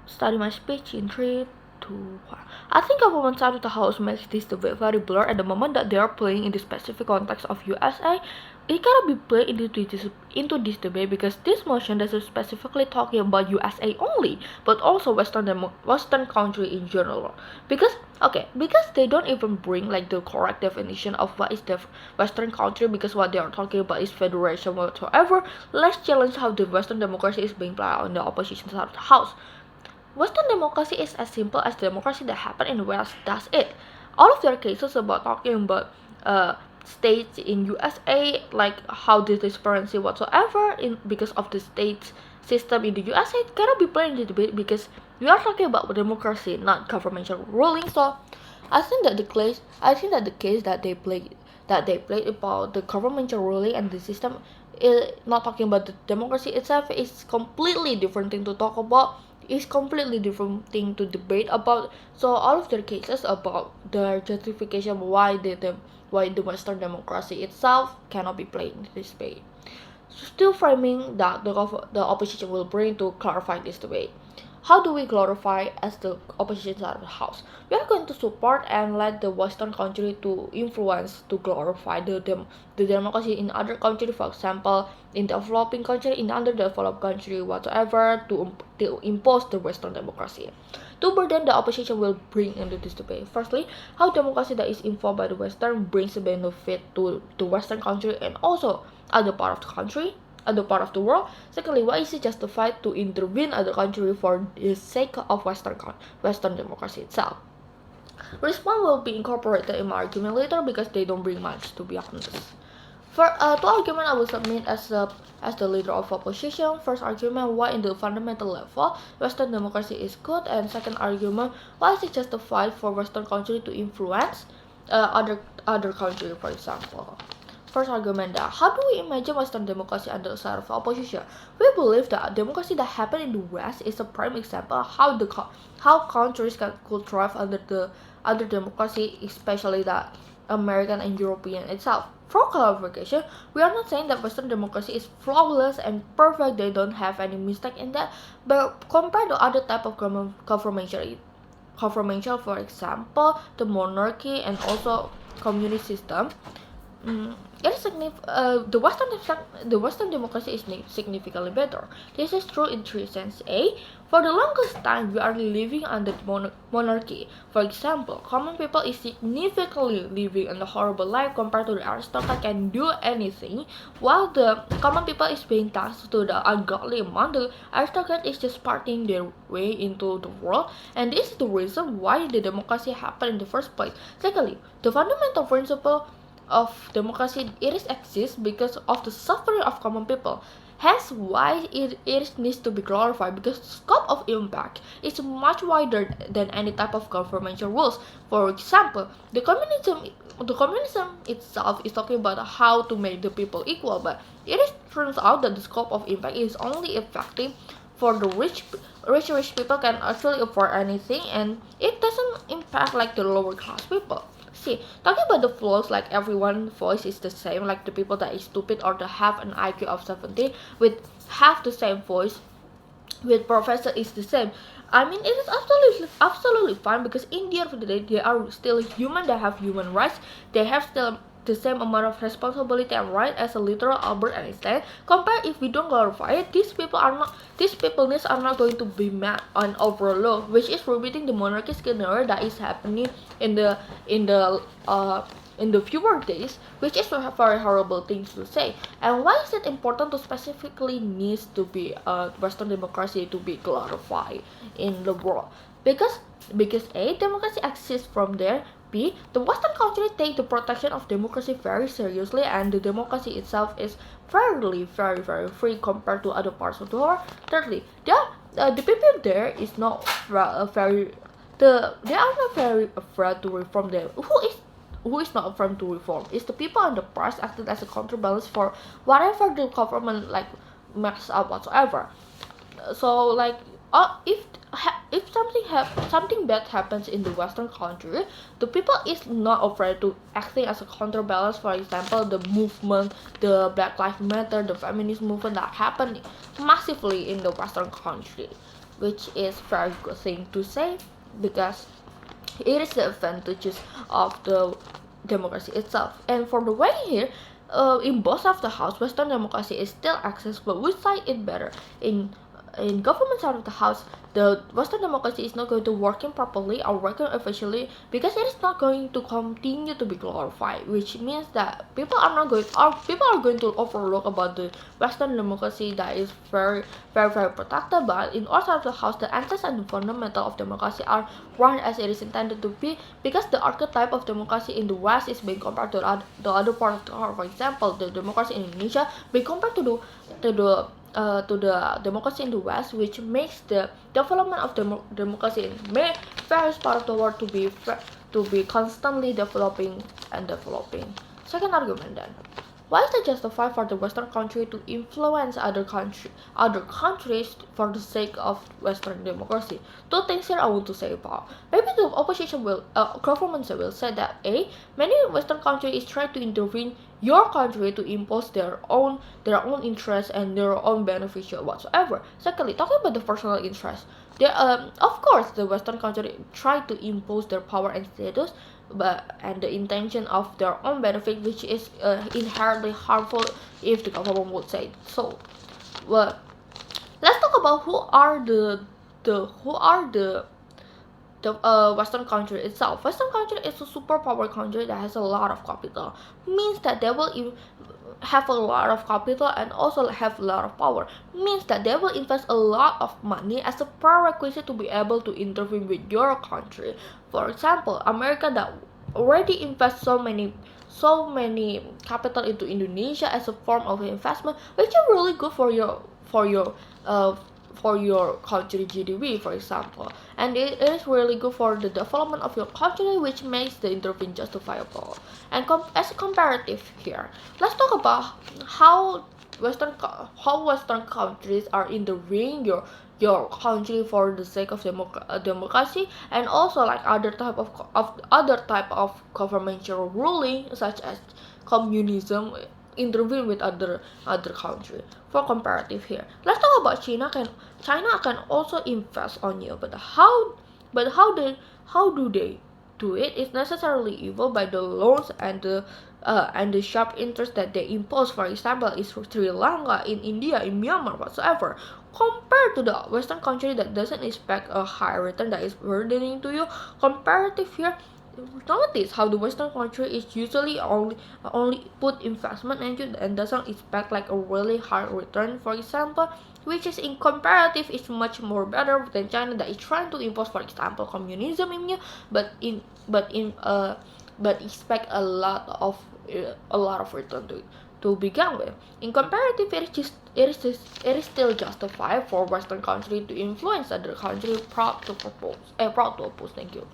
study my speech in 3, 2, 1. I think government side of the house makes this debate very blurred at the moment that they are playing in the specific context of USA. It cannot be played into this debate because this motion doesn't specifically talking about USA only, but also Western country in general. Because they don't even bring like the correct definition of what is the Western country, because what they are talking about is federation whatsoever. Let's challenge how the Western democracy is being played out on the opposition side of the house. Western democracy is as simple as the democracy that happened in the West does it. All of their cases about talking about states in USA, like how the transparency whatsoever in because of the state system in the USA, cannot be played in the debate because we are talking about democracy, not governmental ruling. So I think that the case that they played about the governmental ruling and the system is not talking about the democracy itself is completely different thing to talk about, is completely different thing to debate about. So all of their cases about the justification why the Western democracy itself cannot be played in this debate. Still framing that the opposition will bring to clarify this debate. How do we glorify as the opposition side of the house? We are going to support and let the Western country to influence to glorify the democracy in other countries, for example, in developing country, in underdeveloped country, whatever, to impose the Western democracy. Two burden the opposition will bring into this debate. Firstly, how democracy that is informed by the Western brings a benefit to the Western country and also other part of the country, other part of the world. Secondly, why is it justified to intervene other country for the sake of Western democracy itself? Response will be incorporated in my argument later because they don't bring much, to be honest. For two argument I will submit as the leader of opposition. First argument, why in the fundamental level Western democracy is good, and second argument, why is it justified for Western country to influence other country, for example. First argument, that how do we imagine Western democracy under the side of opposition? We believe that democracy that happened in the West is a prime example of how countries could thrive under democracy, especially that American and European itself. For clarification, we are not saying that Western democracy is flawless and perfect, they don't have any mistake in that, but compared to other type of governmental, for example, the monarchy and also communist system, the Western democracy is significantly better. This is true in three senses. A, for the longest time we are living under monarchy. For example, common people is significantly living in a horrible life compared to the aristocrat can do anything, while the common people is being taxed to the ungodly amount. The aristocrat is just partying their way into the world, and this is the reason why the democracy happened in the first place. Secondly, the fundamental principle of democracy exists because of the suffering of common people. Hence why it needs to be glorified, because the scope of impact is much wider than any type of governmental rules. For example, the communism itself is talking about how to make the people equal, but turns out that the scope of impact is only effective for the rich people can actually afford anything, and it doesn't impact like the lower class people. See, talking about the flaws, like everyone's voice is the same, like the people that is stupid or to have an IQ of 70 with half the same voice with professor is the same. I mean, it is absolutely fine, because in the end of the day, they are still human. They have human rights. They have still the same amount of responsibility and right as a literal Albert Einstein. Compare if we don't glorify it, these people needs are not going to be mad on overall, which is repeating the monarchy scenario that is happening in the in the uh in the fewer days, which is a very horrible thing to say. And why is it important to specifically needs to be Western democracy to be glorified in the world? Because A, democracy exists from there. B, the Western countries take the protection of democracy very seriously, and the democracy itself is very free compared to other parts of the world. Thirdly, the people there is not they are not very afraid to reform them. Who is not afraid to reform? It's the people and the press acting as a counterbalance for whatever the government like mess up whatsoever. So like, if something bad happens in the Western country, the people is not afraid to acting as a counterbalance. For example, the movement, the Black Lives Matter, the feminist movement that happened massively in the Western country. which is very good thing to say because it is the advantages of the democracy itself. And for the way here, in both of the house, Western democracy is still accessible. Which side is better? In government side of the house, the Western democracy is not going to working properly or working efficiently because it is not going to continue to be glorified, which means that people are going to overlook about the Western democracy that is very protected. But in our side of the house, the essence and the fundamental of democracy are run as it is intended to be because the archetype of democracy in the West is being compared to the other part of the world. For example, the democracy in Indonesia being compared to the democracy in the West, which makes the development of democracy in various parts of the world to be constantly developing and developing. Second argument then. Why is it justified for the Western country to influence other countries for the sake of Western democracy? Two things here I want to say about. Maybe the opposition governments will say that many Western countries is trying to intervene your country to impose their own interests and their own beneficial whatsoever. Secondly, talking about the personal interest, of course the Western country try to impose their power and status, and the intention of their own benefit, which is inherently harmful if the government would say so. Well, let's talk about who are the Western country itself. Western country is a superpower country that has a lot of capital. Means that they will have a lot of capital and also have a lot of power. Means that they will invest a lot of money as a prerequisite to be able to intervene with your country. For example, America that already invests so many capital into Indonesia as a form of investment, which is really good for your country GDP, for example, and it is really good for the development of your country, which makes the intervention justifiable. And as a comparative here, let's talk about how Western countries are intervening your country for the sake of democracy, and also like other type of governmental ruling such as communism intervene with other country. For comparative here, let's talk about China can also invest on you, but how do they do it? It's necessarily evil by the loans and the sharp interest that they impose. For example, is Sri Lanka, in India, in Myanmar, whatsoever. Compared to the Western country that doesn't expect a high return that is burdening to you, comparative here, notice how the Western country is usually only put investment into and doesn't expect like a really high return, for example, which is in comparative is much more better than China that is trying to impose, for example, communism in you, but expect a lot of return to begin with. In comparative, it is still justified for Western country to influence other country proud to oppose. Thank you.